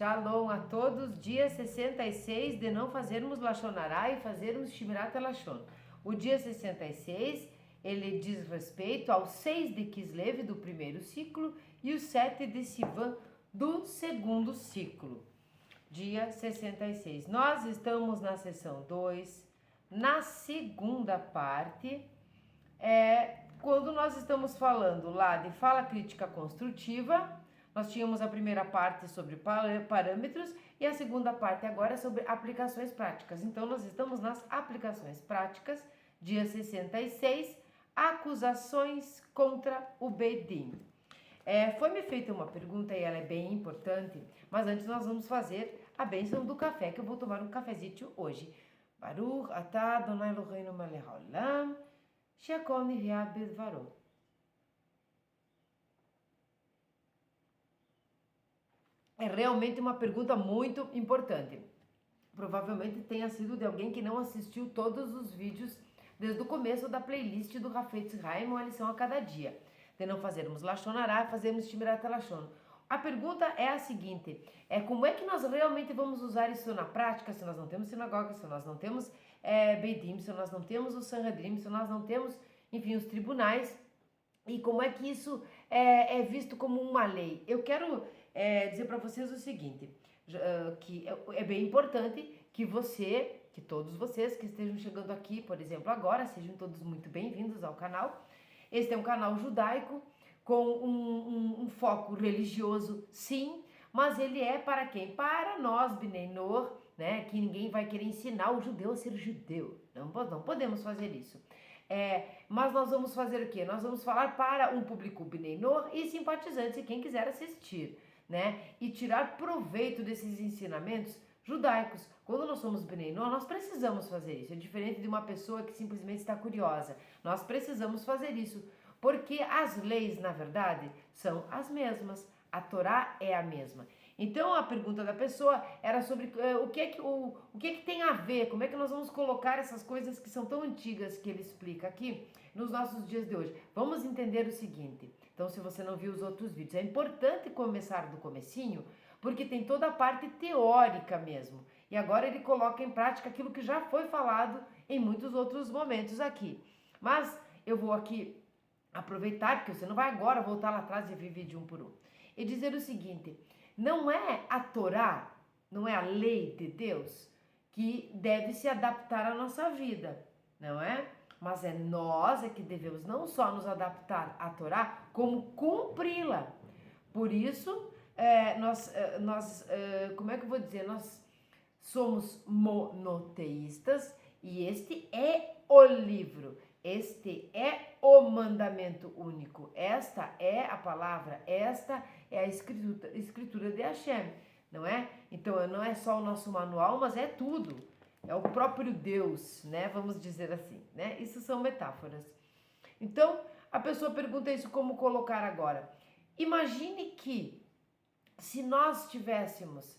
Shalom a todos, dia 66 de não fazermos Lashon Hará e fazermos Shmirat HaLashon. O dia 66, ele diz respeito ao 6 de Kislev do primeiro ciclo e o 7 de Sivan do segundo ciclo. Dia 66. Nós estamos na sessão 2, na segunda parte, quando nós estamos falando lá de fala crítica construtiva. Nós tínhamos a primeira parte sobre parâmetros e a segunda parte agora sobre aplicações práticas. Então, nós estamos nas aplicações práticas, dia 66, acusações contra o Bedin. Foi-me feita uma pergunta e ela é bem importante, mas antes nós vamos fazer a bênção do café, que eu vou tomar um cafezinho hoje. Baruch atah Adonai Eloheinu melech haolam, she'akol nihya bidvaro. É realmente uma pergunta muito importante. Provavelmente tenha sido de alguém que não assistiu todos os vídeos desde o começo da playlist do Hafetz Haim, uma lição a cada dia. De não fazermos Lashon Hará, fazermos Shmirat HaLashon. A pergunta é a seguinte, como é que nós realmente vamos usar isso na prática, se nós não temos sinagoga, se nós não temos Beidim, se nós não temos o Sanhedrin, se nós não temos, enfim, os tribunais, e como é que isso é visto como uma lei? Eu quero dizer para vocês o seguinte, que é bem importante que todos vocês que estejam chegando aqui, por exemplo, agora, sejam todos muito bem-vindos ao canal. Este é um canal judaico com um foco religioso, sim, mas ele é para quem? Para nós, Bnei Noach, né? Que ninguém vai querer ensinar o judeu a ser judeu. Não podemos fazer isso. Mas nós vamos fazer o quê? Nós vamos falar para um público Bnei Noach e simpatizantes e quem quiser assistir, né? E tirar proveito desses ensinamentos judaicos. Quando nós somos Bnei Noach, nós precisamos fazer isso. É diferente de uma pessoa que simplesmente está curiosa. Nós precisamos fazer isso, porque as leis, na verdade, são as mesmas. A Torá é a mesma. Então a pergunta da pessoa era sobre o que é que tem a ver, como é que nós vamos colocar essas coisas que são tão antigas que ele explica aqui nos nossos dias de hoje. Vamos entender o seguinte. Então, se você não viu os outros vídeos, é importante começar do comecinho, porque tem toda a parte teórica mesmo. E agora ele coloca em prática aquilo que já foi falado em muitos outros momentos aqui. Mas eu vou aqui aproveitar, porque você não vai agora voltar lá atrás e ver vídeo um por um. E dizer o seguinte, não é a Torá, não é a lei de Deus que deve se adaptar à nossa vida, não é? Mas nós que devemos não só nos adaptar à Torá, como cumpri-la. Por isso, como é que eu vou dizer? Nós somos monoteístas e este é o livro, este é o mandamento único, esta é a palavra, esta é a escritura de Hashem, não é? Então não é só o nosso manual, mas é tudo, é o próprio Deus, né? Vamos dizer assim, né? Isso são metáforas. Então a pessoa pergunta isso, como colocar agora? Imagine que se nós tivéssemos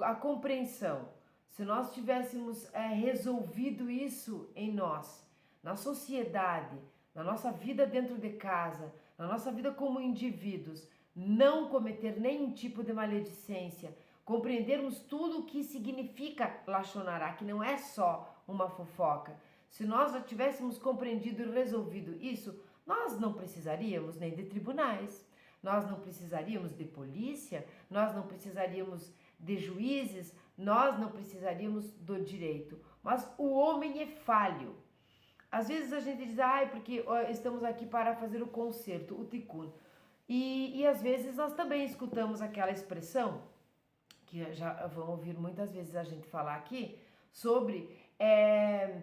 a compreensão, se nós tivéssemos resolvido isso em nós, na sociedade, na nossa vida dentro de casa, na nossa vida como indivíduos, não cometer nenhum tipo de maledicência, compreendermos tudo o que significa Lashon Hará, que não é só uma fofoca. Se nós já tivéssemos compreendido e resolvido isso, nós não precisaríamos nem de tribunais, nós não precisaríamos de polícia, nós não precisaríamos de juízes, nós não precisaríamos do direito. Mas o homem é falho. Às vezes a gente diz, porque estamos aqui para fazer o conserto, o tikkun. E às vezes nós também escutamos aquela expressão, que já vão ouvir muitas vezes a gente falar aqui, sobre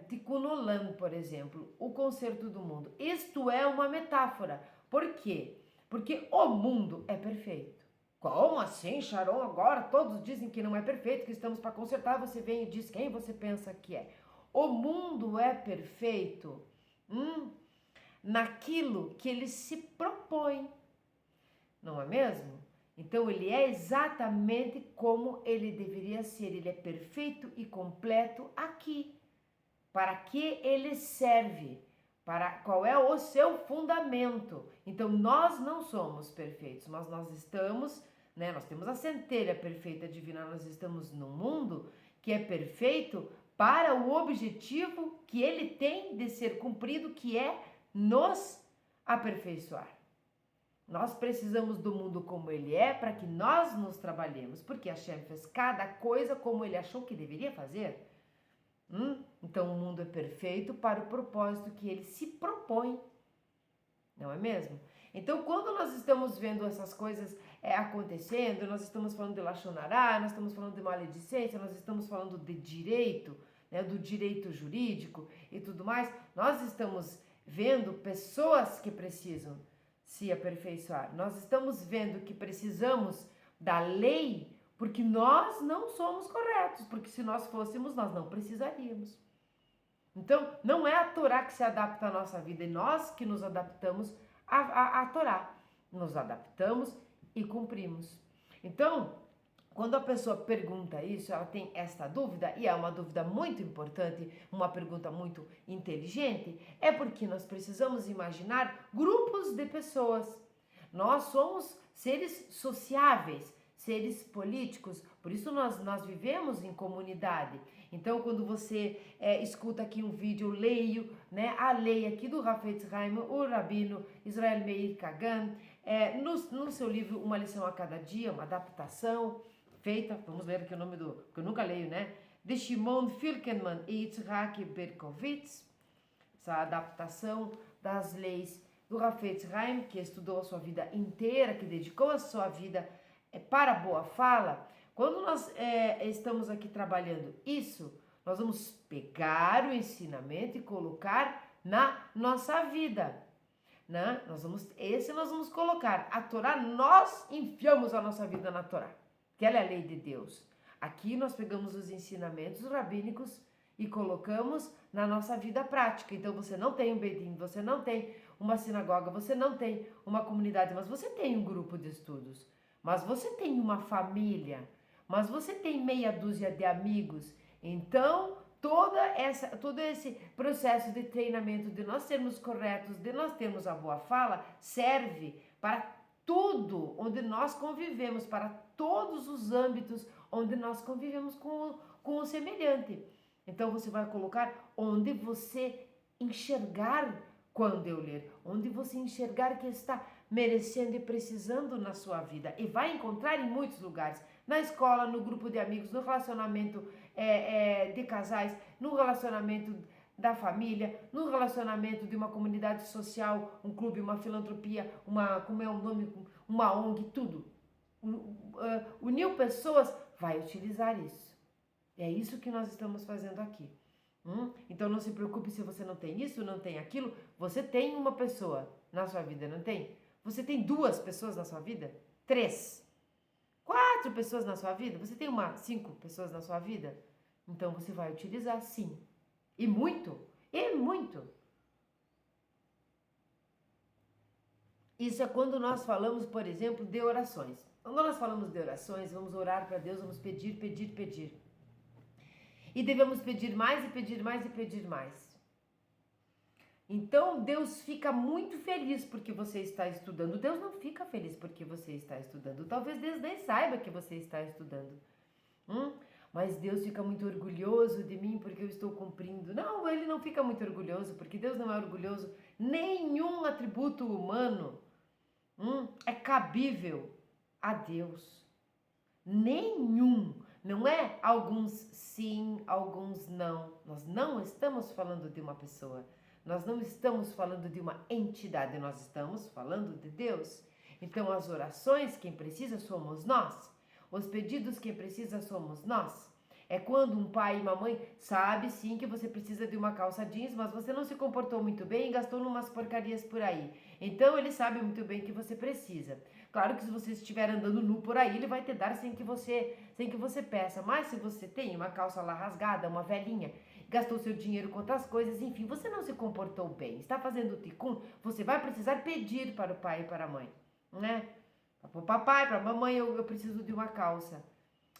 tikkun olam, por exemplo, o conserto do mundo. Isto é uma metáfora. Por quê? Porque o mundo é perfeito. Como assim, Sharon? Agora todos dizem que não é perfeito, que estamos para consertar. Você vem e diz quem você pensa que é. O mundo é perfeito naquilo que ele se propõe, não é mesmo? Então ele é exatamente como ele deveria ser, ele é perfeito e completo aqui. Para que ele serve? Qual é o seu fundamento? Então nós não somos perfeitos, mas nós estamos né? Nós temos a centelha perfeita divina, nós estamos num mundo que é perfeito para o objetivo que ele tem de ser cumprido, que é nos aperfeiçoar. Nós precisamos do mundo como ele é para que nós nos trabalhemos, porque Hashem fez cada coisa como ele achou que deveria fazer. Então o mundo é perfeito para o propósito que ele se propõe, não é mesmo? Então quando nós estamos vendo essas coisas acontecendo, nós estamos falando de Lashon Hará, nós estamos falando de maledicência, nós estamos falando de direito, né, do direito jurídico e tudo mais, nós estamos vendo pessoas que precisam se aperfeiçoar. Nós estamos vendo que precisamos da lei porque nós não somos corretos, porque se nós fôssemos, nós não precisaríamos. Então, não é a Torá que se adapta à nossa vida, é nós que nos adaptamos à Torá. Nos adaptamos e cumprimos. Então, quando a pessoa pergunta isso, ela tem esta dúvida, e é uma dúvida muito importante, uma pergunta muito inteligente, é porque nós precisamos imaginar grupos de pessoas. Nós somos seres sociáveis, seres políticos, por isso nós vivemos em comunidade. Então, quando você escuta aqui um vídeo, eu leio, né, a lei aqui do Hafetz Haim, o Rabino Israel Meir Kagan, no seu livro Uma Lição a Cada Dia, uma adaptação feita, vamos ler aqui o nome que eu nunca leio, né? De Shimon Filkenman e Yitzhak Berkovitz, essa adaptação das leis do Hafetz Haim, que estudou a sua vida inteira, que dedicou a sua vida para a boa fala. Quando nós estamos aqui trabalhando isso, nós vamos pegar o ensinamento e colocar na nossa vida, né? Nós vamos colocar. A Torá, nós enfiamos a nossa vida na Torá, que ela é a lei de Deus. Aqui nós pegamos os ensinamentos rabínicos e colocamos na nossa vida prática. Então você não tem um Beit-Din, você não tem uma sinagoga, você não tem uma comunidade, mas você tem um grupo de estudos, mas você tem uma família, mas você tem meia dúzia de amigos. Então todo esse processo de treinamento, de nós sermos corretos, de nós termos a boa fala, serve para tudo onde nós convivemos, para todos os âmbitos onde nós convivemos com o semelhante. Então você vai colocar onde você enxergar quando eu ler, onde você enxergar que está merecendo e precisando na sua vida. E vai encontrar em muitos lugares, na escola, no grupo de amigos, no relacionamento de casais, no relacionamento da família, no relacionamento de uma comunidade social, um clube, uma filantropia, como é o nome, uma ONG, tudo. Unir pessoas vai utilizar isso. É isso que nós estamos fazendo aqui. Então não se preocupe se você não tem isso, não tem aquilo. Você tem uma pessoa na sua vida, não tem? Você tem 2 pessoas na sua vida? 3? 4 pessoas na sua vida? Você tem 5 pessoas na sua vida? Então você vai utilizar sim. E muito. E muito. Isso é quando nós falamos, por exemplo, de orações. Quando nós falamos de orações, vamos orar para Deus, vamos pedir, pedir, pedir. E devemos pedir mais e pedir mais e pedir mais. Então Deus fica muito feliz porque você está estudando. Deus não fica feliz porque você está estudando. Talvez Deus nem saiba que você está estudando. Mas Deus fica muito orgulhoso de mim porque eu estou cumprindo. Não, ele não fica muito orgulhoso, porque Deus não é orgulhoso. Nenhum atributo humano é cabível a Deus. Nenhum. Não é alguns sim, alguns não. Nós não estamos falando de uma pessoa. Nós não estamos falando de uma entidade. Nós estamos falando de Deus. Então as orações, quem precisa somos nós. Os pedidos, quem precisa somos nós. É quando um pai e uma mãe sabe sim que você precisa de uma calça jeans, mas você não se comportou muito bem e gastou numas porcarias por aí. Então ele sabe muito bem que você precisa. Claro que se você estiver andando nu por aí, ele vai te dar sem que você peça. Mas se você tem uma calça lá rasgada, uma velhinha, gastou seu dinheiro com outras coisas, enfim, você não se comportou bem, está fazendo o tikkun, você vai precisar pedir para o pai e para a mãe, né? Para o papai, para a mamãe, eu preciso de uma calça.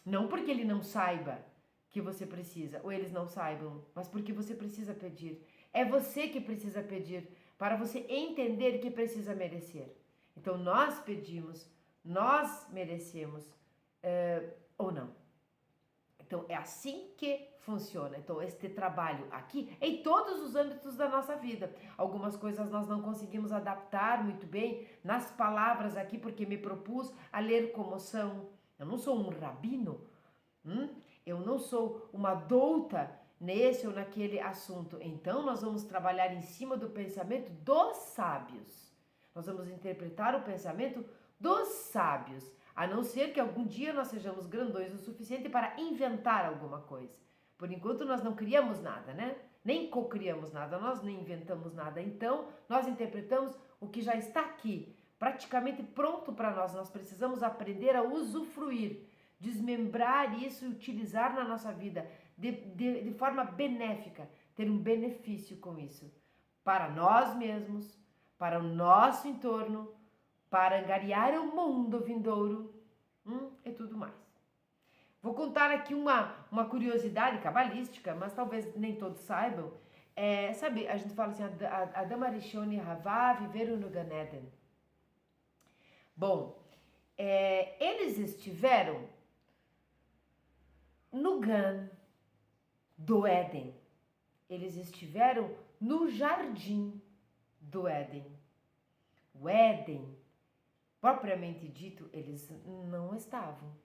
Não porque ele não saiba que você precisa, ou eles não saibam, mas porque você precisa pedir. É você que precisa pedir, para você entender que precisa merecer. Então nós pedimos, nós merecemos ou não. Então, é assim que funciona. Então, este trabalho aqui, em todos os âmbitos da nossa vida. Algumas coisas nós não conseguimos adaptar muito bem nas palavras aqui, porque me propus a ler como são. Eu não sou um rabino, eu não sou uma douta nesse ou naquele assunto. Então, nós vamos trabalhar em cima do pensamento dos sábios. Nós vamos interpretar o pensamento dos sábios. A não ser que algum dia nós sejamos grandões o suficiente para inventar alguma coisa. Por enquanto nós não criamos nada, né? Nem co-criamos nada, nós nem inventamos nada. Então, nós interpretamos o que já está aqui, praticamente pronto para nós. Nós precisamos aprender a usufruir, desmembrar isso e utilizar na nossa vida de forma benéfica, ter um benefício com isso. Para nós mesmos, para o nosso entorno, para angariar o mundo vindouro e tudo mais. Vou contar aqui uma curiosidade cabalística, mas talvez nem todos saibam. Sabe, a gente fala assim, Adam Arishon e Havá viveram no Gan Eden. Bom, eles estiveram no Gan do Éden. Eles estiveram no jardim do Éden. O Éden, propriamente dito, eles não estavam.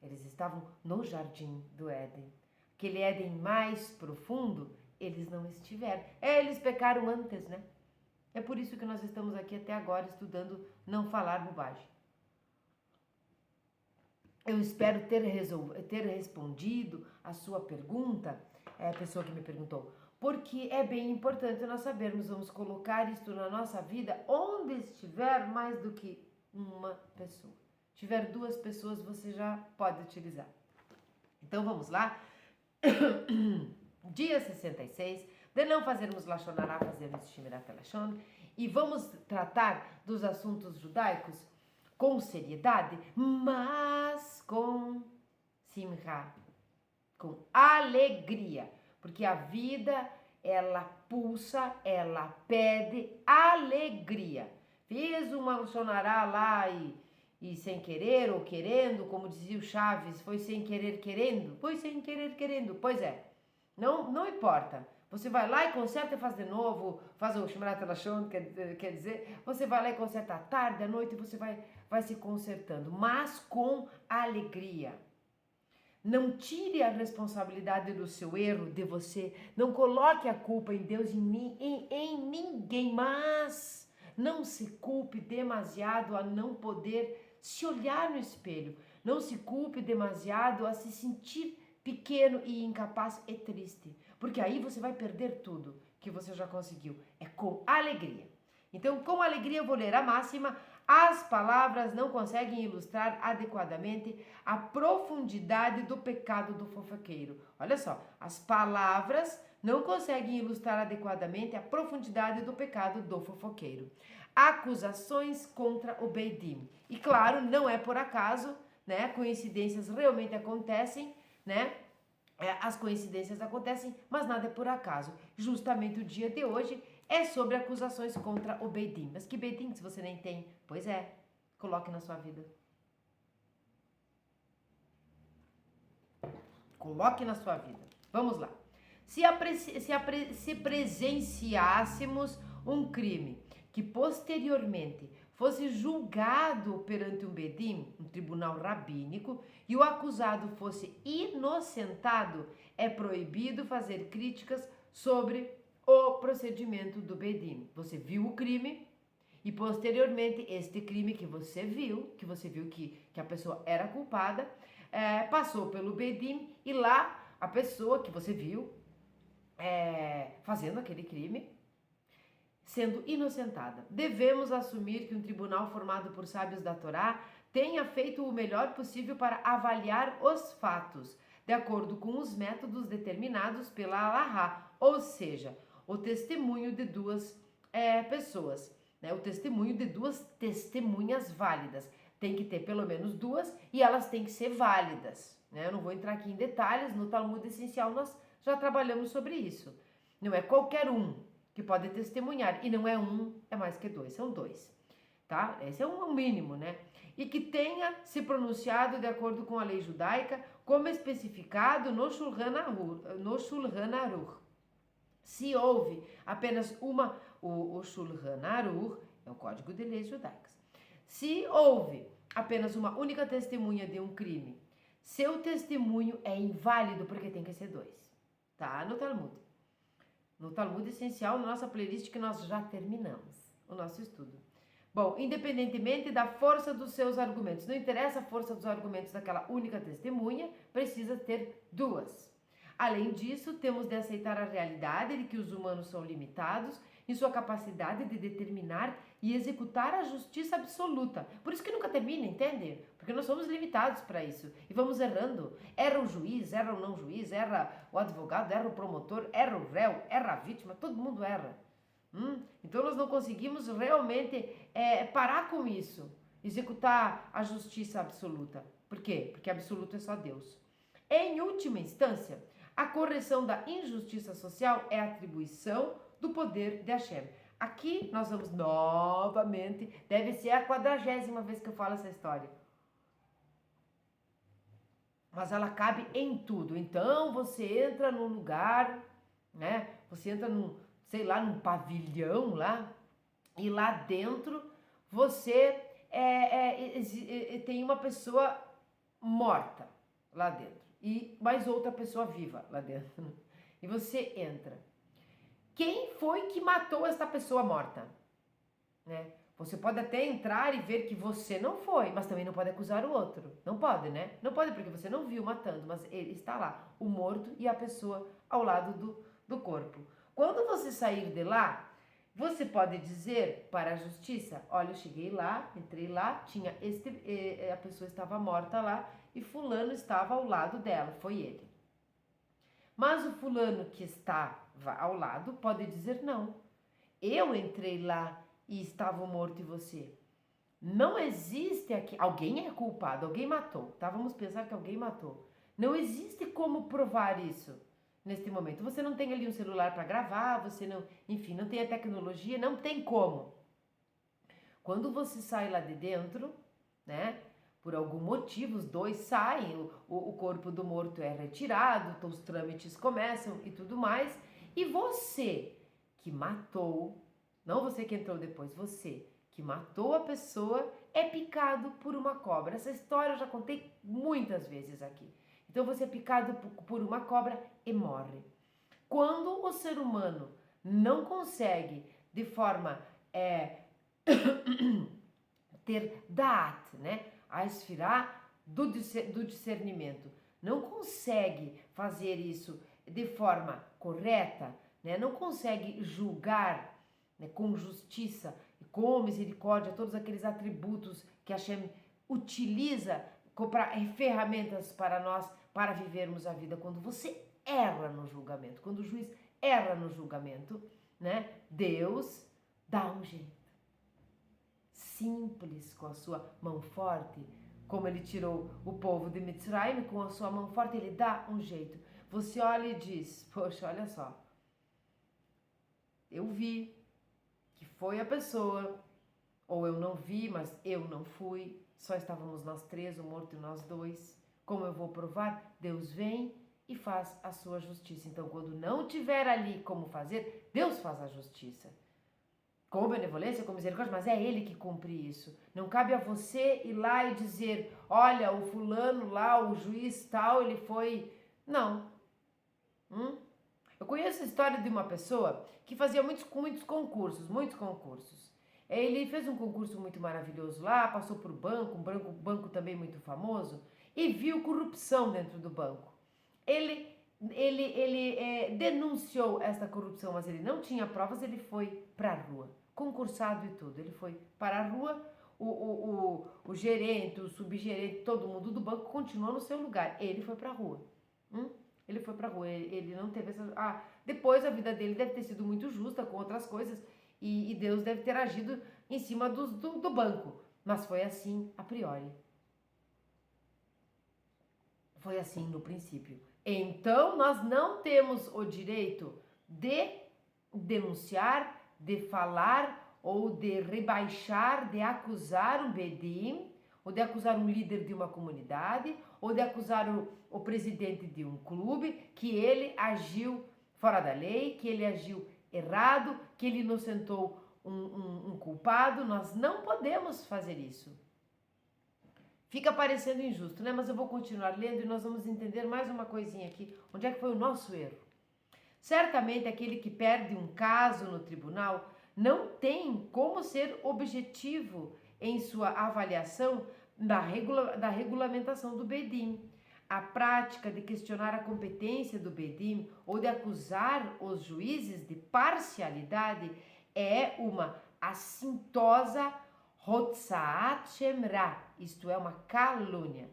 Eles estavam no jardim do Éden. Aquele Éden mais profundo, eles não estiveram. Eles pecaram antes, né? É por isso que nós estamos aqui até agora estudando não falar bobagem. Eu espero ter respondido a sua pergunta, a pessoa que me perguntou, porque é bem importante nós sabermos, vamos colocar isto na nossa vida onde estiver mais do que uma pessoa. Se tiver 2 pessoas, você já pode utilizar. Então vamos lá. Dia 66, de não fazermos Lashon Hará, fazermos Shemirat Lashon, e vamos tratar dos assuntos judaicos com seriedade, mas com simcha, com alegria, porque a vida, ela pulsa, ela pede alegria. Fiz uma Lashon Hará lá e sem querer ou querendo, como dizia o Chaves, foi sem querer querendo? Foi sem querer querendo, pois é. Não importa. Você vai lá e conserta e faz de novo, faz o Shemirat Lashon, quer dizer, você vai lá e conserta à tarde, à noite, você vai se consertando, mas com alegria. Não tire a responsabilidade do seu erro de você, não coloque a culpa em Deus, em ninguém, mas não se culpe demasiado a não poder se olhar no espelho, não se culpe demasiado a se sentir pequeno e incapaz e triste, porque aí você vai perder tudo que você já conseguiu. É com alegria. Então, com alegria eu vou ler a máxima. As palavras não conseguem ilustrar adequadamente a profundidade do pecado do fofoqueiro. Olha só, as palavras não conseguem ilustrar adequadamente a profundidade do pecado do fofoqueiro. Acusações contra o Beidim. E claro, não é por acaso, né? Coincidências realmente acontecem, né? As coincidências acontecem, mas nada é por acaso. Justamente o dia de hoje é sobre acusações contra o Beidim. Mas que Beidim se você nem tem? Pois é, coloque na sua vida. Coloque na sua vida. Vamos lá. Se presenciássemos um crime que posteriormente fosse julgado perante um Bedim, um tribunal rabínico, e o acusado fosse inocentado, é proibido fazer críticas sobre o procedimento do Bedim. Você viu o crime e posteriormente este crime que você viu que a pessoa era culpada, passou pelo Bedim e lá a pessoa que você viu fazendo aquele crime, sendo inocentada. Devemos assumir que um tribunal formado por sábios da Torá tenha feito o melhor possível para avaliar os fatos, de acordo com os métodos determinados pela Alahá, ou seja, o testemunho de 2 pessoas, né? O testemunho de 2 testemunhas válidas. Tem que ter pelo menos 2 e elas têm que ser válidas, né? Eu não vou entrar aqui em detalhes, no Talmud Essencial nós já trabalhamos sobre isso. Não é qualquer um que pode testemunhar, e não é um, é mais que 2, são 2. tá? Esse é um mínimo, né? E que tenha se pronunciado de acordo com a lei judaica, como especificado no Shulchan Aruch. Se houve apenas o Shulchan Aruch é o Código de Leis Judaicas. Se houve apenas uma única testemunha de um crime, seu testemunho é inválido porque tem que ser 2. Tá no Talmud. No Talmud Essencial, na nossa playlist que nós já terminamos o nosso estudo. Bom, independentemente da força dos seus argumentos, não interessa a força dos argumentos daquela única testemunha, precisa ter 2. Além disso, temos de aceitar a realidade de que os humanos são limitados em sua capacidade de determinar e executar a justiça absoluta. Por isso que nunca termina, entende? Porque nós somos limitados para isso e vamos errando. Erra o juiz, erra o não juiz, erra o advogado, erra o promotor, erra o réu, erra a vítima, todo mundo erra. Então nós não conseguimos realmente parar com isso, executar a justiça absoluta. Por quê? Porque absoluto é só Deus. Em última instância, a correção da injustiça social é atribuição do poder de Hashem. Aqui nós vamos novamente, deve ser a 40ª vez que eu falo essa história. Mas ela cabe em tudo. Então você entra num lugar, né? Você entra num pavilhão lá, e lá dentro você tem uma pessoa morta lá dentro e mais outra pessoa viva lá dentro. E você entra. Quem foi que matou essa pessoa morta? Né? Você pode até entrar e ver que você não foi, mas também não pode acusar o outro. Não pode, né? Não pode porque você não viu matando, mas ele está lá, o morto e a pessoa ao lado do corpo. Quando você sair de lá, você pode dizer para a justiça, olha, eu cheguei lá, entrei lá, a pessoa estava morta lá e fulano estava ao lado dela, foi ele. Mas o fulano que estava ao lado pode dizer não. Eu entrei lá e estava morto e você. Não existe aqui, alguém é culpado, alguém matou, tá? Vamos pensar que alguém matou. Não existe como provar isso. Neste momento, você não tem ali um celular para gravar, você não, enfim, não tem a tecnologia, não tem como. Quando você sai lá de dentro, né, por algum motivo, os 2 saem, o corpo do morto é retirado, então os trâmites começam e tudo mais, e você que matou, não você que entrou depois, você que matou a pessoa é picado por uma cobra. Essa história eu já contei muitas vezes aqui. Então você é picado por uma cobra e morre. Quando o ser humano não consegue de forma ter da'at, né, a esfirá do discernimento, não consegue fazer isso de forma correta, né, não consegue julgar, né, com justiça, com misericórdia, todos aqueles atributos que Hashem utiliza ferramentas para nós, para vivermos a vida. Quando você erra no julgamento, quando o juiz erra no julgamento, né, Deus dá um jeito. Simples, com a sua mão forte, como ele tirou o povo de Mitzrayim, com a sua mão forte, ele dá um jeito. Você olha e diz, poxa, olha só, eu vi que foi a pessoa, ou eu não vi, mas eu não fui, só estávamos nós 3, o morto e nós 2. Como eu vou provar? Deus vem e faz a sua justiça. Então, quando não tiver ali como fazer, Deus faz a justiça. Com benevolência, com misericórdia, mas é Ele que cumpre isso. Não cabe a você ir lá e dizer, olha, o fulano lá, o juiz tal, ele foi... Não. Eu conheço a história de uma pessoa que fazia muitos concursos. Ele fez um concurso muito maravilhoso lá, passou por um banco também muito famoso, e viu corrupção dentro do banco. Ele denunciou essa corrupção, mas ele não tinha provas, ele foi para a rua, concursado e tudo. Ele foi para a rua, o gerente, o subgerente, todo mundo do banco continuou no seu lugar. Ele foi para a rua. Ele foi pra rua, ele não teve essa... depois a vida dele deve ter sido muito justa com outras coisas e Deus deve ter agido em cima do banco. Mas foi assim a priori. Foi assim no princípio. Então, nós não temos o direito de denunciar, de falar ou de rebaixar, de acusar um bedim, ou de acusar um líder de uma comunidade, ou de acusar o presidente de um clube, que ele agiu fora da lei, que ele agiu errado, que ele inocentou um culpado. Nós não podemos fazer isso. Fica parecendo injusto, né? Mas eu vou continuar lendo e nós vamos entender mais uma coisinha aqui. Onde é que foi o nosso erro? Certamente aquele que perde um caso no tribunal não tem como ser objetivo em sua avaliação da regulamentação do bedim. A prática de questionar a competência do bedim ou de acusar os juízes de parcialidade é uma assintosa Hotzaat Shemra, isto é, uma calúnia.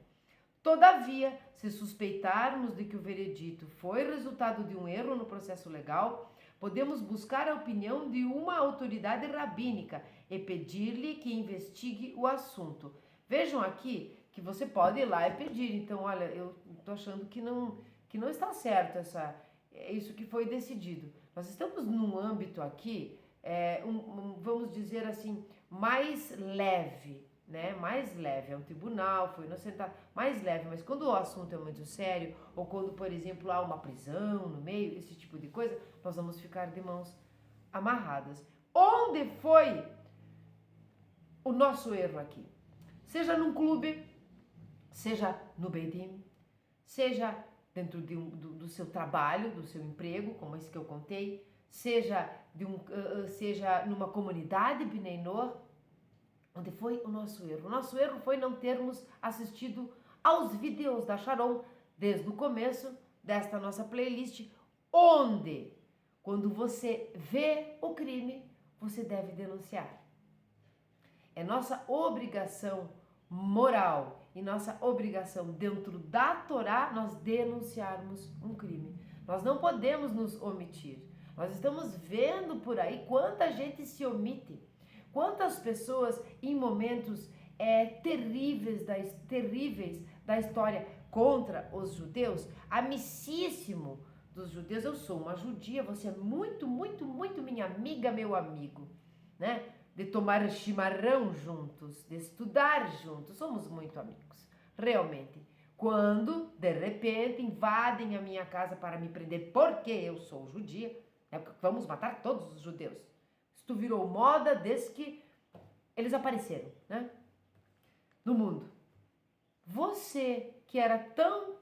Todavia, se suspeitarmos de que o veredito foi resultado de um erro no processo legal, podemos buscar a opinião de uma autoridade rabínica e pedir-lhe que investigue o assunto. Vejam aqui que você pode ir lá e pedir. Então, olha, eu estou achando que não está certo isso que foi decidido. Nós estamos num âmbito aqui, vamos dizer assim, mais leve, né? Mais leve, é um tribunal, foi inocentado, mais leve, mas quando o assunto é muito sério, ou quando, por exemplo, há uma prisão no meio, esse tipo de coisa, nós vamos ficar de mãos amarradas. Onde foi o nosso erro aqui? Seja num clube, seja no bedim, seja dentro do seu trabalho, do seu emprego, como esse que eu contei, seja numa comunidade Bnei Noach. Onde foi o nosso erro? O nosso erro foi não termos assistido aos vídeos da Sharon desde o começo desta nossa playlist, onde, quando você vê o crime, você deve denunciar. É nossa obrigação moral e nossa obrigação dentro da Torá nós denunciarmos um crime. Nós não podemos nos omitir. Nós estamos vendo por aí quanta gente se omite. Quantas pessoas em momentos terríveis da história contra os judeus, amicíssimo dos judeus. Eu sou uma judia, você é muito, muito, muito minha amiga, meu amigo, né? De tomar chimarrão juntos, de estudar juntos, somos muito amigos, realmente. Quando, de repente, invadem a minha casa para me prender porque eu sou judia, vamos matar todos os judeus. Isto virou moda desde que eles apareceram, né? No mundo. Você, que era tão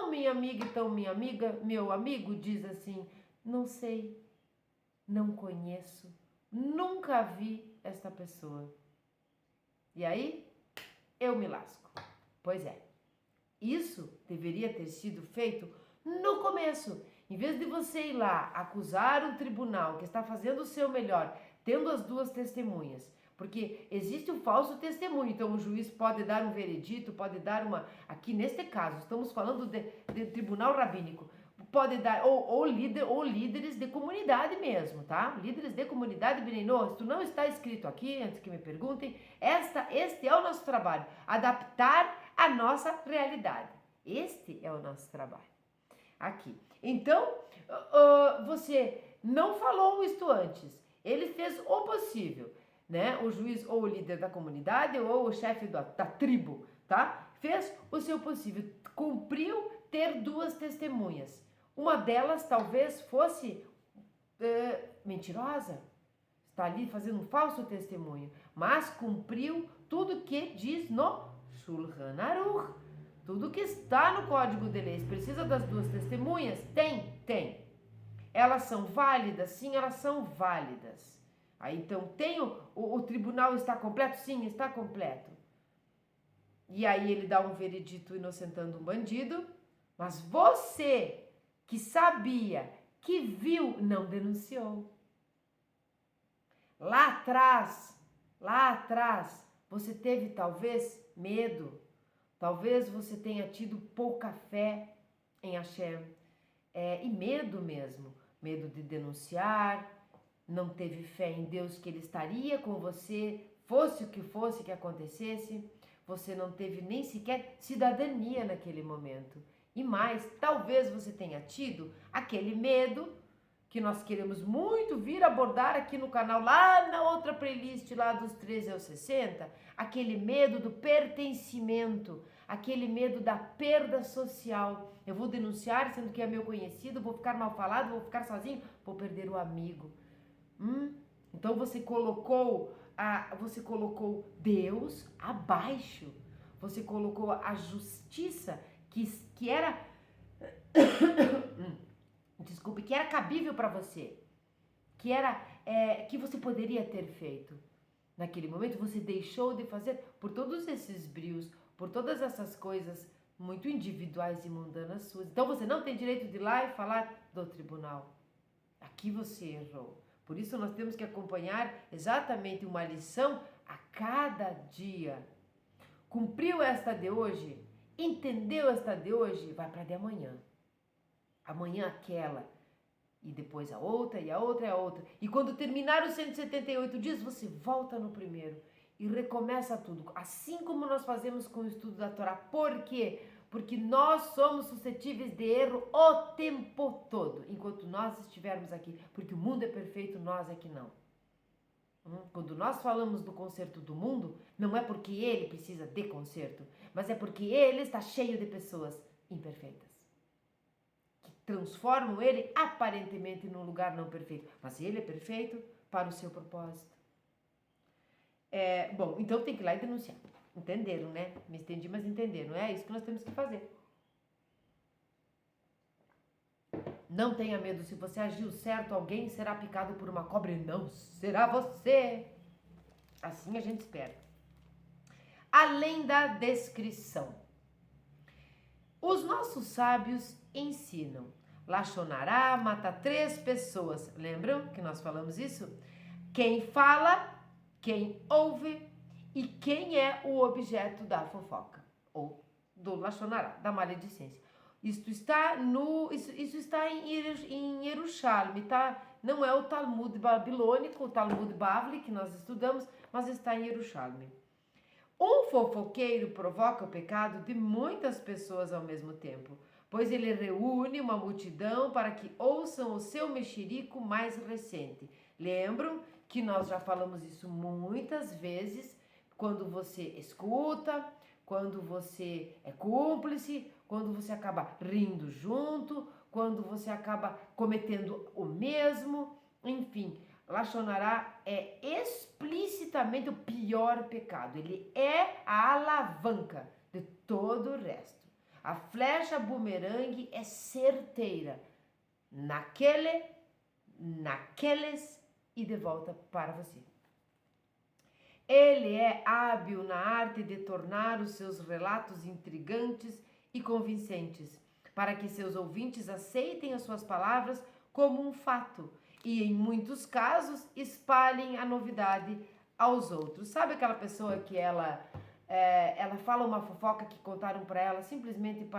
minha amiga e tão minha amiga, meu amigo, diz assim, não sei, não conheço, nunca vi esta pessoa. E aí, eu me lasco. Pois é, isso deveria ter sido feito no começo. Em vez de você ir lá acusar um tribunal que está fazendo o seu melhor, tendo as duas testemunhas, porque existe um falso testemunho, então o juiz pode dar um veredito, pode dar aqui neste caso, estamos falando de tribunal rabínico, pode dar, ou líderes de comunidade mesmo, tá? Líderes de comunidade Bnei Noach, isto não está escrito aqui, antes que me perguntem, este é o nosso trabalho, adaptar a nossa realidade. Este é o nosso trabalho. Aqui. Então, você não falou isto antes. Ele fez o possível, né? O juiz ou o líder da comunidade ou o chefe da tribo, tá? Fez o seu possível, cumpriu ter duas testemunhas. Uma delas talvez fosse mentirosa, está ali fazendo um falso testemunho, mas cumpriu tudo que diz no Shulchan Aruch. Tudo que está no Código de Leis. Precisa das duas testemunhas? Tem. Elas são válidas? Sim, elas são válidas. Aí então, o tribunal está completo? Sim, está completo. E aí ele dá um veredito inocentando um bandido, mas você que sabia, que viu, não denunciou. Lá atrás, você teve talvez medo. Talvez você tenha tido pouca fé em Hashem, e medo mesmo, medo de denunciar, não teve fé em Deus que Ele estaria com você, fosse o que fosse que acontecesse, você não teve nem sequer cidadania naquele momento. E mais, talvez você tenha tido aquele medo que nós queremos muito vir abordar aqui no canal, lá na outra playlist lá dos 13 aos 60, aquele medo do pertencimento, aquele medo da perda social. Eu vou denunciar, sendo que é meu conhecido, vou ficar mal falado, vou ficar sozinho, vou perder o amigo. Então você colocou Deus abaixo. Você colocou a justiça que era desculpe, que era cabível para você, que você poderia ter feito. Naquele momento você deixou de fazer por todos esses brios, por todas essas coisas muito individuais e mundanas suas. Então você não tem direito de ir lá e falar do tribunal. Aqui você errou. Por isso nós temos que acompanhar exatamente uma lição a cada dia. Cumpriu esta de hoje? Entendeu esta de hoje? Vai para de amanhã. Amanhã aquela. E depois a outra, e a outra, e a outra. E quando terminar os 178 dias, você volta no primeiro. E recomeça tudo. Assim como nós fazemos com o estudo da Torá. Por quê? Porque nós somos suscetíveis de erro o tempo todo, enquanto nós estivermos aqui. Porque o mundo é perfeito, nós é que não. Quando nós falamos do conserto do mundo, não é porque ele precisa de conserto, mas é porque ele está cheio de pessoas imperfeitas, que transformam ele aparentemente num lugar não perfeito. Mas ele é perfeito para o seu propósito. Bom, então tem que ir lá e denunciar. Entenderam, né? Me estendi, mas entenderam. É isso que nós temos que fazer. Não tenha medo, se você agiu certo, alguém será picado por uma cobra e não será você. Assim a gente espera. Além da descrição. Os nossos sábios ensinam. Lachonará mata 3 pessoas. Lembram que nós falamos isso? Quem fala, quem ouve e quem é o objeto da fofoca. Ou do Lachonará, da maledicência. Isso está em Yerushalmi, tá? Não é o Talmud babilônico, o Talmud Bavli que nós estudamos, mas está em Yerushalmi. Um fofoqueiro provoca o pecado de muitas pessoas ao mesmo tempo, pois ele reúne uma multidão para que ouçam o seu mexerico mais recente. Lembram que nós já falamos isso muitas vezes, quando você escuta, quando você é cúmplice, quando você acaba rindo junto, quando você acaba cometendo o mesmo, enfim, Lachonará é explicitamente o pior pecado. Ele é a alavanca de todo o resto. A flecha bumerangue é certeira naqueles e de volta para você. Ele é hábil na arte de tornar os seus relatos intrigantes e convincentes, para que seus ouvintes aceitem as suas palavras como um fato e, em muitos casos, espalhem a novidade aos outros. Sabe aquela pessoa que ela fala uma fofoca que contaram para ela simplesmente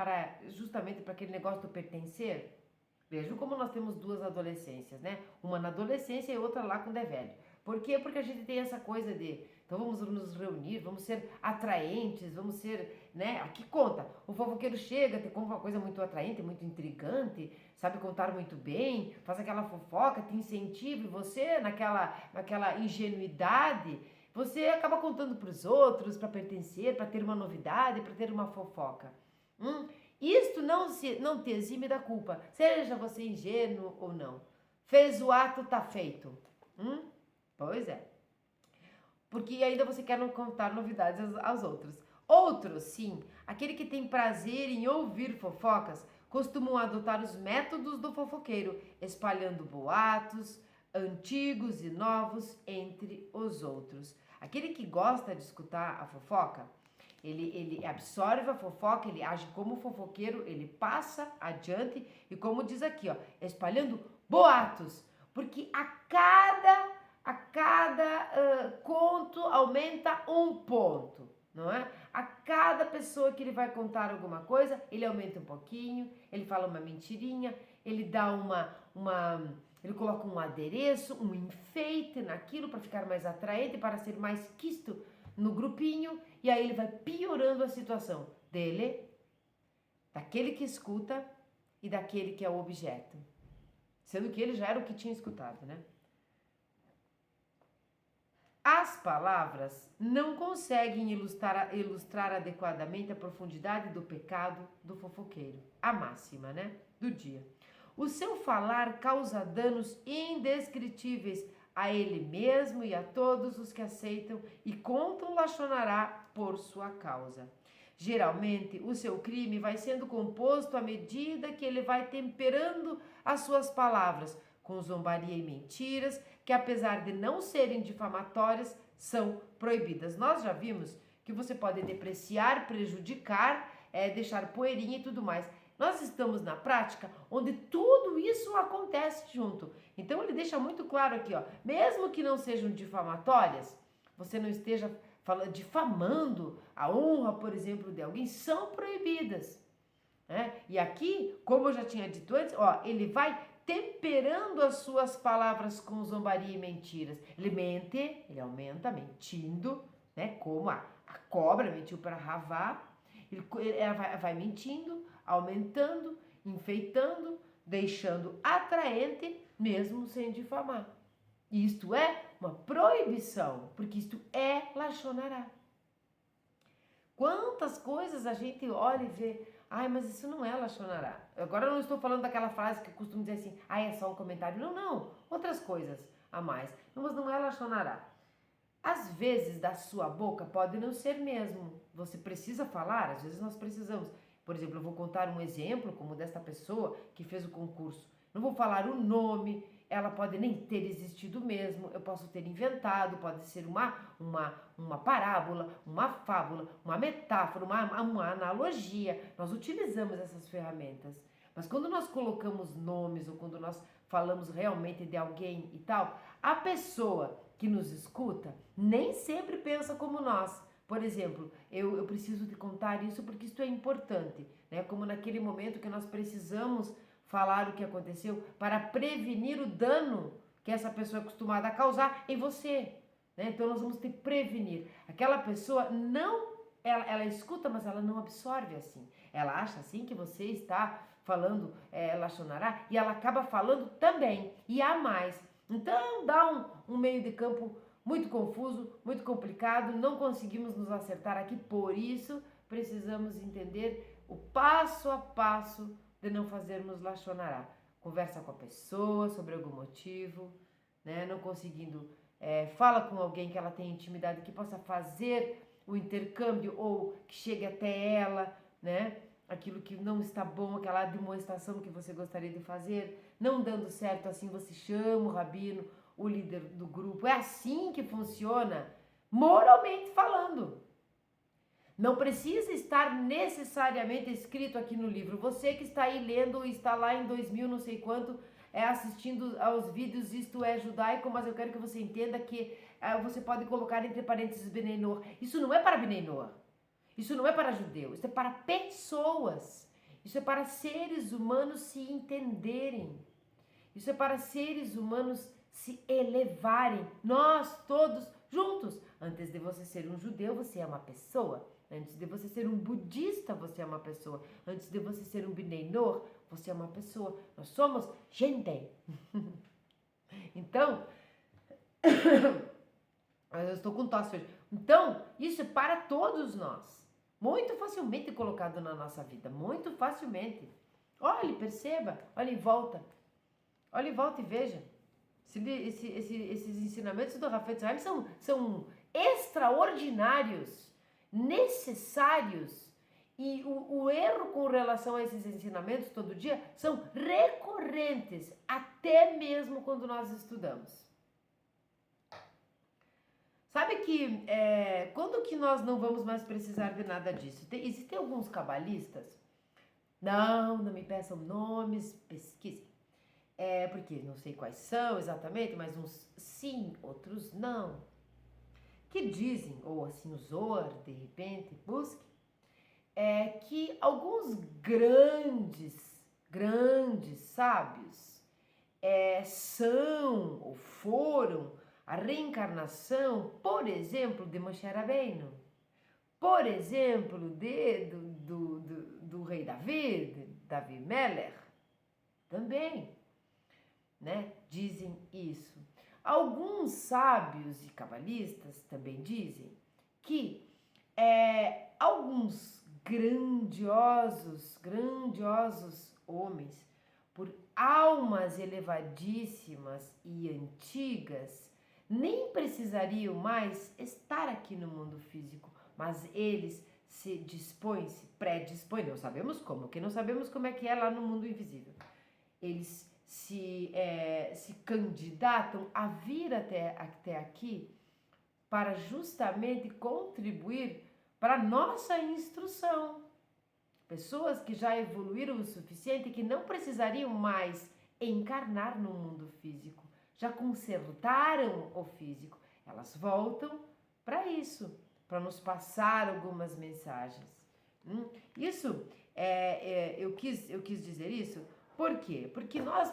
justamente para aquele negócio do pertencer? Vejam como nós temos 2 adolescências, né? Uma na adolescência e outra lá quando é velho. Por quê? Porque a gente tem essa coisa de, então vamos nos reunir, vamos ser atraentes, vamos ser, né? Aqui conta, o fofoqueiro chega, tem como uma coisa muito atraente, muito intrigante, sabe contar muito bem, faz aquela fofoca, te incentiva, e você naquela ingenuidade, você acaba contando para os outros, para pertencer, para ter uma novidade, para ter uma fofoca. Isto não te exime da culpa, seja você ingênuo ou não. Fez o ato, tá feito. Pois é. Porque ainda você quer não contar novidades aos outros. Outros, sim, aquele que tem prazer em ouvir fofocas, costumam adotar os métodos do fofoqueiro, espalhando boatos antigos e novos entre os outros. Aquele que gosta de escutar a fofoca, ele absorve a fofoca, ele age como fofoqueiro, ele passa adiante e, como diz aqui, ó, espalhando boatos, porque a cada conto aumenta um ponto, não é? A cada pessoa que ele vai contar alguma coisa, ele aumenta um pouquinho, ele fala uma mentirinha, ele dá ele coloca um adereço, um enfeite naquilo para ficar mais atraente, para ser mais quisto no grupinho, e aí ele vai piorando a situação dele, daquele que escuta e daquele que é o objeto. Sendo que ele já era o que tinha escutado, né? As palavras não conseguem ilustrar adequadamente a profundidade do pecado do fofoqueiro. A máxima, né? Do dia. O seu falar causa danos indescritíveis a ele mesmo e a todos os que aceitam e contam lachonará por sua causa. Geralmente, o seu crime vai sendo composto à medida que ele vai temperando as suas palavras com zombaria e mentiras, que apesar de não serem difamatórias, são proibidas. Nós já vimos que você pode depreciar, prejudicar, deixar poeirinha e tudo mais. Nós estamos na prática onde tudo isso acontece junto. Então ele deixa muito claro aqui, ó, mesmo que não sejam difamatórias, você não esteja difamando a honra, por exemplo, de alguém, são proibidas. Né? E aqui, como eu já tinha dito antes, ó, ele vai temperando as suas palavras com zombaria e mentiras. Ele mente, ele aumenta mentindo, né? Como a cobra mentiu para Ravá. Ela vai mentindo, aumentando, enfeitando, deixando atraente, mesmo sem difamar. Isto é uma proibição, porque isto é lachonará. Quantas coisas a gente olha e vê, ai, mas isso não é lachonará. Agora eu não estou falando daquela frase que eu costumo dizer assim, ai, é só um comentário. Não, não, outras coisas a mais. Mas não é lachonará. Às vezes, da sua boca pode não ser mesmo. Você precisa falar, às vezes nós precisamos. Por exemplo, eu vou contar um exemplo como desta pessoa que fez o concurso. Não vou falar o nome, ela pode nem ter existido mesmo, eu posso ter inventado, pode ser uma parábola, uma fábula, uma metáfora, uma analogia. Nós utilizamos essas ferramentas. Mas quando nós colocamos nomes ou quando nós falamos realmente de alguém e tal, a pessoa que nos escuta nem sempre pensa como nós. Por exemplo, eu preciso te contar isso porque isso é importante, né? Como naquele momento que nós precisamos falar o que aconteceu para prevenir o dano que essa pessoa é acostumada a causar em você, né? Então nós vamos ter que prevenir. Aquela pessoa não, ela escuta, mas ela não absorve assim. Ela acha assim que você está falando lachonará e ela acaba falando também e há mais. Então dá um meio de campo muito confuso, muito complicado, não conseguimos nos acertar aqui, por isso precisamos entender o passo a passo de não fazermos lachonará. Conversa com a pessoa sobre algum motivo, né? Não conseguindo, fala com alguém que ela tem intimidade, que possa fazer o intercâmbio ou que chegue até ela, né? Aquilo que não está bom, aquela demonstração que você gostaria de fazer, não dando certo assim, você chama o rabino, o líder do grupo. É assim que funciona, moralmente falando. Não precisa estar necessariamente escrito aqui no livro. Você que está aí lendo ou está lá em 2000 não sei quanto, assistindo aos vídeos, isto é judaico, mas eu quero que você entenda que você pode colocar entre parênteses Bnei Noach. Isso não é para Bnei Noach. Isso não é para judeu, isso é para pessoas. Isso é para seres humanos se entenderem. Isso é para seres humanos se elevarem. Nós todos juntos. Antes de você ser um judeu, você é uma pessoa. Antes de você ser um budista, você é uma pessoa. Antes de você ser um Bnei Noach, você é uma pessoa. Nós somos gente. Então, eu estou com tosse hoje. Então, isso é para todos nós. Muito facilmente colocado na nossa vida. Muito facilmente. Olhe, perceba. Olhe em volta. Olhe em volta e veja. Esses ensinamentos do Rafael Tzahim são extraordinários, necessários. E o erro com relação a esses ensinamentos todo dia são recorrentes, até mesmo quando nós estudamos. Sabe que quando que nós não vamos mais precisar de nada disso? Existem alguns cabalistas, não me peçam nomes, pesquise. Porque não sei quais são exatamente, mas uns sim, outros não. Que dizem, ou assim, o Zohar, de repente, busque, que alguns grandes sábios são ou foram a reencarnação, por exemplo, de Moshe Rabbeinu, por exemplo, do rei Davi Melech, também. né? Dizem isso. Alguns sábios e cabalistas também dizem que alguns grandiosos homens, por almas elevadíssimas e antigas, nem precisariam mais estar aqui no mundo físico, mas eles se predispõem, não sabemos como, porque não sabemos como é que é lá no mundo invisível. Eles se candidatam a vir até aqui para justamente contribuir para a nossa instrução. Pessoas que já evoluíram o suficiente que não precisariam mais encarnar no mundo físico, já consertaram o físico. Elas voltam para isso, para nos passar algumas mensagens. Isso, eu quis dizer isso, por quê? Porque nós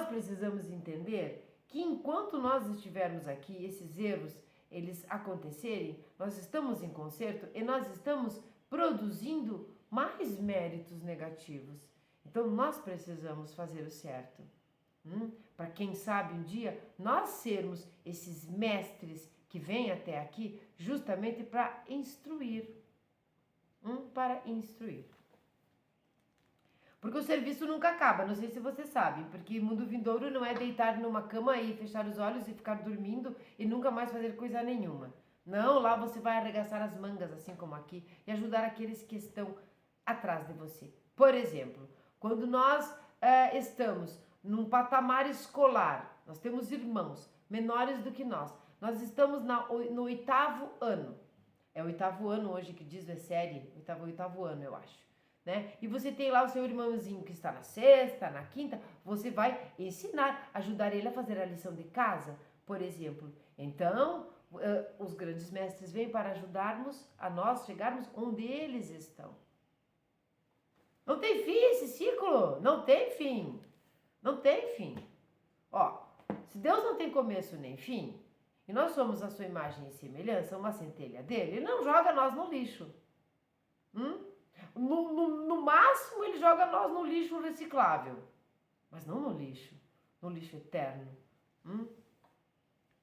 precisamos entender que enquanto nós estivermos aqui, esses erros, eles acontecerem, nós estamos em conserto e nós estamos produzindo mais méritos negativos. Então nós precisamos fazer o certo. Para quem sabe um dia nós sermos esses mestres que vêm até aqui justamente para instruir. Para instruir. Porque o serviço nunca acaba, não sei se você sabe, porque mundo vindouro não é deitar numa cama e fechar os olhos e ficar dormindo e nunca mais fazer coisa nenhuma. Não, lá você vai arregaçar as mangas, assim como aqui, e ajudar aqueles que estão atrás de você. Por exemplo, quando nós estamos num patamar escolar, nós temos irmãos menores do que nós estamos no 8º ano. É o 8º ano hoje que diz, é série, oitavo ano, eu acho. Né? E você tem lá o seu irmãozinho que está na 6ª, na 5ª, você vai ensinar, ajudar ele a fazer a lição de casa, por exemplo. Então, os grandes mestres vêm para ajudarmos a nós chegarmos onde eles estão. Não tem fim esse ciclo, não tem fim. Não tem fim. Ó, se Deus não tem começo nem fim, e nós somos a sua imagem e semelhança, uma centelha dele, ele não joga nós no lixo. No máximo ele joga nós no lixo reciclável, mas não no lixo eterno.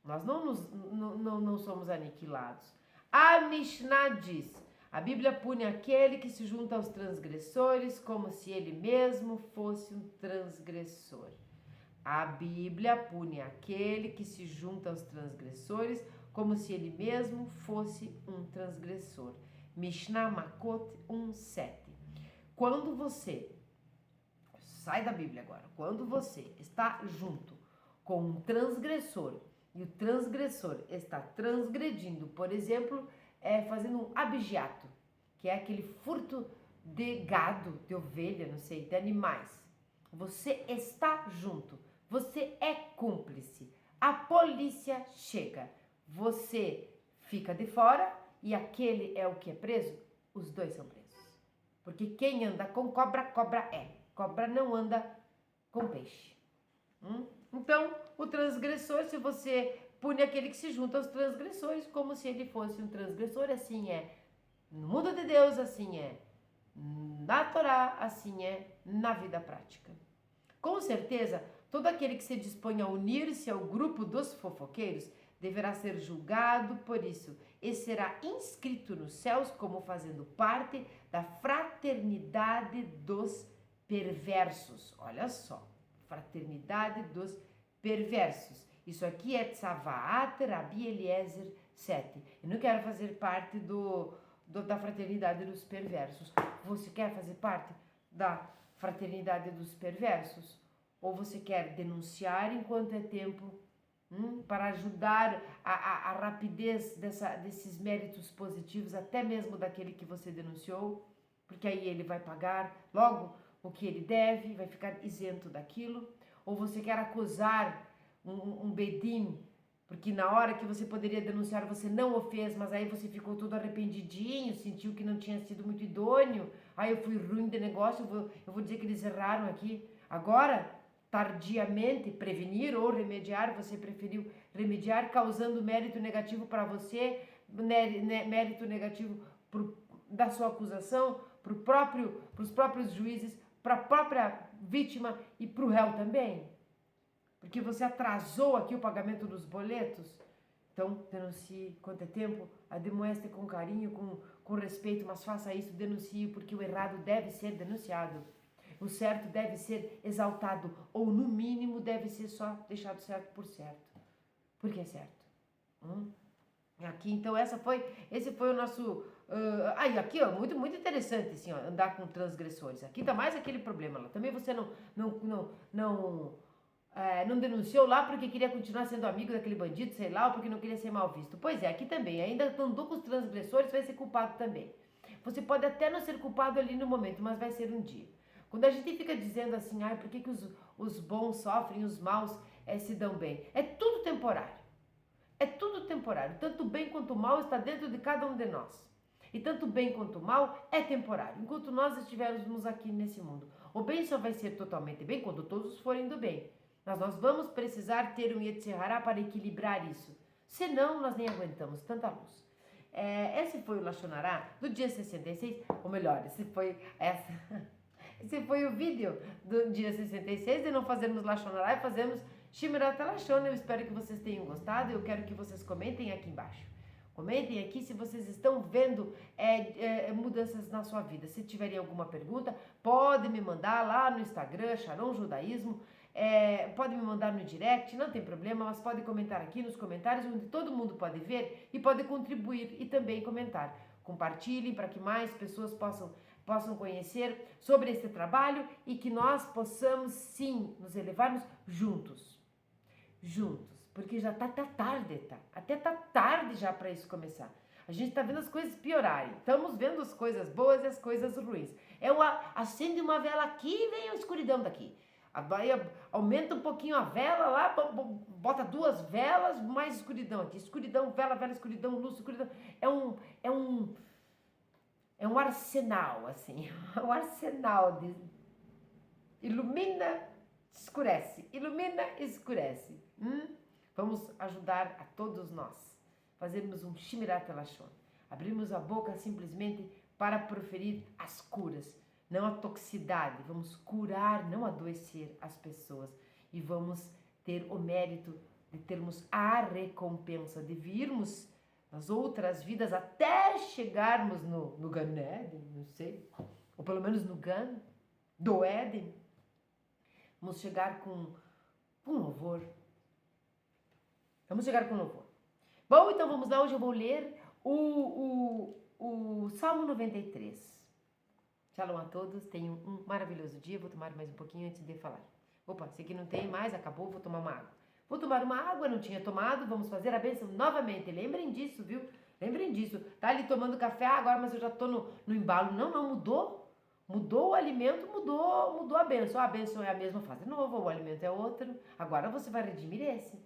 Nós não somos aniquilados. A Mishnah diz, a Bíblia pune aquele que se junta aos transgressores como se ele mesmo fosse um transgressor. A Bíblia pune aquele que se junta aos transgressores como se ele mesmo fosse um transgressor. Mishnah Makot 1:7. Quando você, sai da Bíblia agora, quando você está junto com um transgressor e o transgressor está transgredindo, por exemplo, fazendo um abigeato, que é aquele furto de gado, de ovelha, não sei, de animais. Você está junto, você é cúmplice. A polícia chega, você fica de fora e aquele é o que é preso, os dois são presos. Porque quem anda com cobra, cobra é. Cobra não anda com peixe. Então, o transgressor, se você pune aquele que se junta aos transgressores, como se ele fosse um transgressor, assim é no mundo de Deus, assim é na Torá, assim é na vida prática. Com certeza, todo aquele que se dispõe a unir-se ao grupo dos fofoqueiros deverá ser julgado por isso e será inscrito nos céus como fazendo parte da fraternidade dos perversos. Olha só, fraternidade dos perversos. Isso aqui é Tzavaat Rabi Eliezer 7. Eu não quero fazer parte da fraternidade dos perversos. Você quer fazer parte da fraternidade dos perversos? Ou você quer denunciar enquanto é tempo para ajudar a rapidez desses méritos positivos, até mesmo daquele que você denunciou? Porque aí ele vai pagar logo o que ele deve, vai ficar isento daquilo. Ou você quer acusar um bedim, porque na hora que você poderia denunciar você não o fez, mas aí você ficou todo arrependidinho, sentiu que não tinha sido muito idôneo, aí eu fui ruim de negócio, eu vou dizer que eles erraram aqui. Agora, tardiamente, prevenir ou remediar, você preferiu remediar, causando mérito negativo para você, mérito negativo da sua acusação, para os próprios juízes, para a própria vítima e para o réu também? Porque você atrasou aqui o pagamento dos boletos? Então, denuncie quanto é tempo, admoeste com carinho, com respeito, mas faça isso, denuncie, porque o errado deve ser denunciado. O certo deve ser exaltado, ou no mínimo deve ser só deixado certo por certo. Porque é certo. Aqui, então, esse foi o nosso... aqui, ó, muito interessante, assim, ó, andar com transgressores. Aqui tá mais aquele problema lá. Também você não denunciou lá porque queria continuar sendo amigo daquele bandido, sei lá, ou porque não queria ser mal visto. Pois é, aqui também, ainda andou com os transgressores, vai ser culpado também. Você pode até não ser culpado ali no momento, mas vai ser um dia. Quando a gente fica dizendo assim, por que os bons sofrem, os maus se dão bem? É tudo temporário. É tudo temporário. Tanto o bem quanto o mal está dentro de cada um de nós. E tanto o bem quanto o mal é temporário, enquanto nós estivermos aqui nesse mundo. O bem só vai ser totalmente bem quando todos forem do bem. Mas nós vamos precisar ter um Yetzirah para equilibrar isso. Senão, nós nem aguentamos tanta luz. Esse foi o Lashon Hara do dia 66, ou melhor, esse foi o vídeo do dia 66 de não fazermos Lashon Hara e fazermos Shmirat HaLashon. Eu espero que vocês tenham gostado. Eu quero que vocês comentem aqui embaixo. Comentem aqui se vocês estão vendo mudanças na sua vida. Se tiverem alguma pergunta, pode me mandar lá no Instagram, Sharon Judaísmo. Pode me mandar no direct, não tem problema, mas pode comentar aqui nos comentários, onde todo mundo pode ver e pode contribuir e também comentar. Compartilhem para que mais pessoas possam conhecer sobre esse trabalho e que nós possamos sim nos elevarmos juntos, porque já tá tarde, até tá tarde já para isso começar. A gente tá vendo as coisas piorarem, estamos vendo as coisas boas e as coisas ruins. Acende uma vela aqui e vem a escuridão daqui. Aí aumenta um pouquinho a vela lá, bota 2 velas, mais escuridão aqui. Escuridão, vela, escuridão, luz, escuridão. É um arsenal, assim. Um arsenal de ilumina, escurece. Ilumina, escurece. Vamos ajudar a todos nós. Fazermos um Shmirat HaLashon. Abrimos a boca simplesmente para proferir as curas. Não a toxicidade, vamos curar, não adoecer as pessoas. E vamos ter o mérito de termos a recompensa, de virmos nas outras vidas até chegarmos no Gan Eden, não sei, ou pelo menos no Gan, do Éden. Vamos chegar com louvor. Vamos chegar com louvor. Bom, então vamos lá, hoje eu vou ler o Salmo 93. Shalom a todos, tenham um maravilhoso dia. Vou tomar mais um pouquinho antes de falar. Opa, esse aqui não tem mais, acabou, vou tomar uma água. Vou tomar uma água, não tinha tomado, vamos fazer a bênção novamente. Lembrem disso, viu? Lembrem disso. Tá ali tomando café agora, mas eu já tô no embalo. Não, mudou. Mudou o alimento, mudou a bênção. A bênção é a mesma, faz de novo, o alimento é outro. Agora você vai redimir esse.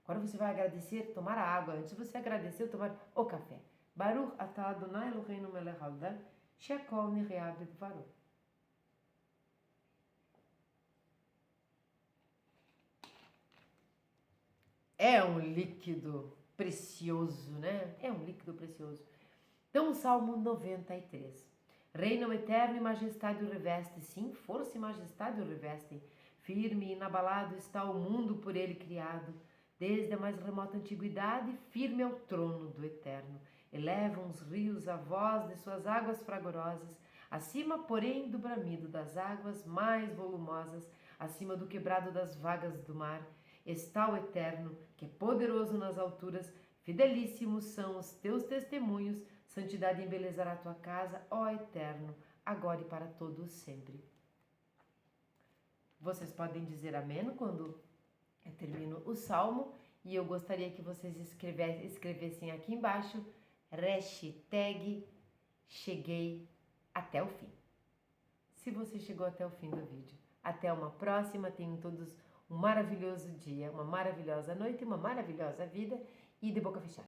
Agora você vai agradecer, tomar a água. Antes você agradeceu, tomar o café. Baruch atah Adonai Eloheinu melech haolam. Shekol niriad dvaro. É um líquido precioso, né? É um líquido precioso. Então, o Salmo 93. Reino eterno e majestade o reveste, sim, força e majestade o revestem. Firme e inabalado está o mundo por ele criado. Desde a mais remota antiguidade, firme é o trono do eterno. Elevam os rios a voz de suas águas fragorosas, acima, porém, do bramido das águas mais volumosas, acima do quebrado das vagas do mar, está o Eterno, que é poderoso nas alturas, fidelíssimos são os teus testemunhos, santidade embelezará a tua casa, ó Eterno, agora e para todos sempre. Vocês podem dizer amém quando eu termino o Salmo, e eu gostaria que vocês escrevessem aqui embaixo, hashtag cheguei até o fim. Se você chegou até o fim do vídeo. Até uma próxima, tenham todos um maravilhoso dia, uma maravilhosa noite, uma maravilhosa vida e de boca fechada.